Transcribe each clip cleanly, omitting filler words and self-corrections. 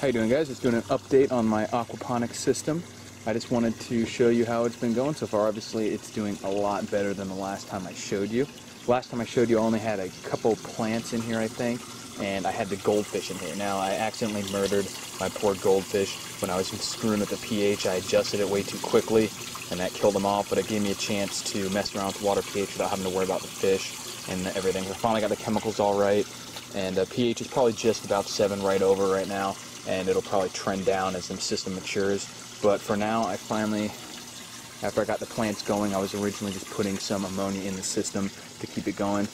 How you doing, guys? Just doing an update on my aquaponics system. I just wanted to show you how it's been going so far. Obviously, it's doing a lot better than the last time I showed you. Last time I showed you, I only had a couple plants in here, I think, and I had the goldfish in here. Now, I accidentally murdered my poor goldfish. When I was screwing with the pH, I adjusted it way too quickly, and that killed them off, but it gave me a chance to mess around with water pH without having to worry about the fish and everything. I finally got the chemicals all right, and pH is probably just about 7 right over right now, and it'll probably trend down as the system matures. But for now, I finally, after I got the plants going, I was originally just putting some ammonia in the system to keep it going.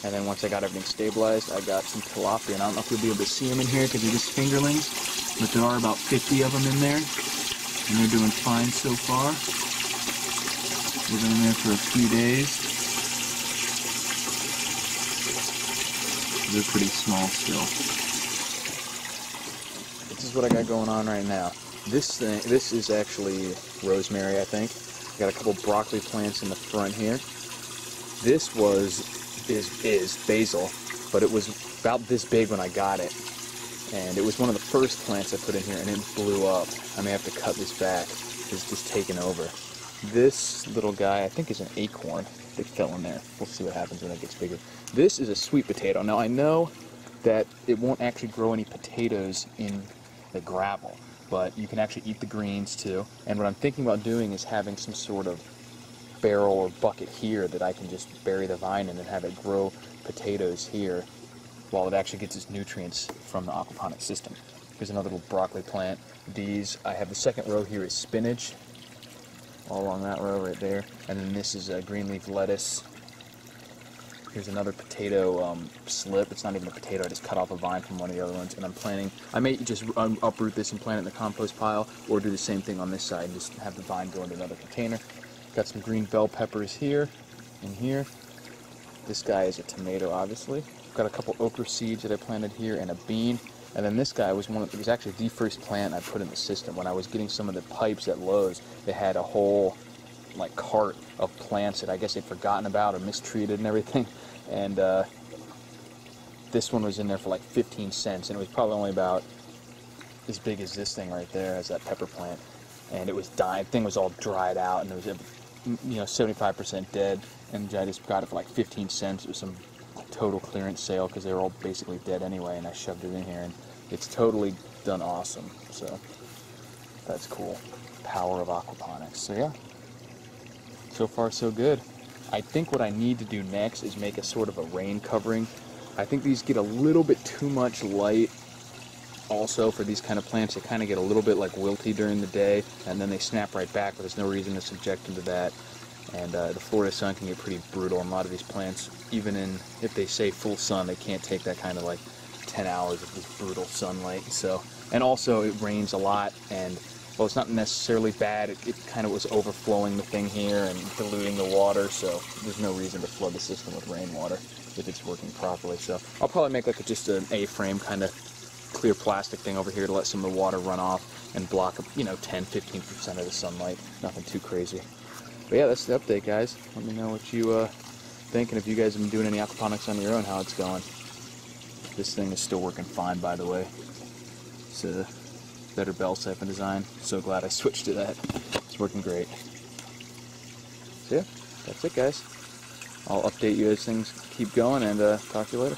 And then once I got everything stabilized, I got some tilapia. And I don't know if you'll be able to see them in here because they're just fingerlings, but there are about 50 of them in there, and they're doing fine so far. They've been in there for a few days. They're pretty small still. This is what I got going on right now. This is actually rosemary, I think. I got a couple broccoli plants in the front here. This is basil, but it was about this big when I got it. And it was one of the first plants I put in here, and it blew up. I may have to cut this back. It's just taken over. This little guy, I think, is an acorn. They fell in there. We'll see what happens when it gets bigger. This is a sweet potato. Now, I know that it won't actually grow any potatoes in the gravel, but you can actually eat the greens too. And what I'm thinking about doing is having some sort of barrel or bucket here that I can just bury the vine in and have it grow potatoes here while it actually gets its nutrients from the aquaponics system. Here's another little broccoli plant. These, I have the second row here is spinach, all along that row right there. And then this is a green leaf lettuce. Here's another potato slip. It's not even a potato. I just cut off a vine from one of the other ones, and I'm planning. I may just uproot this and plant it in the compost pile, or do the same thing on this side and just have the vine go into another container. Got some green bell peppers here and here. This guy is a tomato, obviously. Got a couple okra seeds that I planted here and a bean. And then this guy was it was actually the first plant I put in the system. When I was getting some of the pipes at Lowe's, they had a whole cart of plants that I guess they'd forgotten about or mistreated and everything. And this one was in there for like 15 cents, and it was probably only about as big as this thing right there, as that pepper plant. And it was dying. The thing was all dried out, and it was 75% dead. And I just got it for like 15 cents. It was some total clearance sale because they were all basically dead anyway, and I shoved it in here, and it's totally done awesome. So that's cool. Power of aquaponics. So yeah. So far, so good. I think what I need to do next is make a sort of a rain covering. I think these get a little bit too much light also for these kind of plants. They kind of get a little bit wilty during the day, and then they snap right back, but there's no reason to subject them to that. And the Florida sun can get pretty brutal, and a lot of these plants, even if they say full sun, they can't take that kind of 10 hours of this brutal sunlight. So, and also it rains a lot, and well, it's not necessarily bad. It kind of was overflowing the thing here and diluting the water, so there's no reason to flood the system with rainwater if it's working properly. So I'll probably make just an A-frame kind of clear plastic thing over here to let some of the water run off and block 10-15% of the sunlight. Nothing too crazy. But yeah, that's the update, guys. Let me know what you think, and if you guys have been doing any aquaponics on your own, how it's going. This thing is still working fine, by the way. It's a better bell siphon design. So glad I switched to that. It's working great. So yeah, that's it, guys. I'll update you as things keep going, and talk to you later.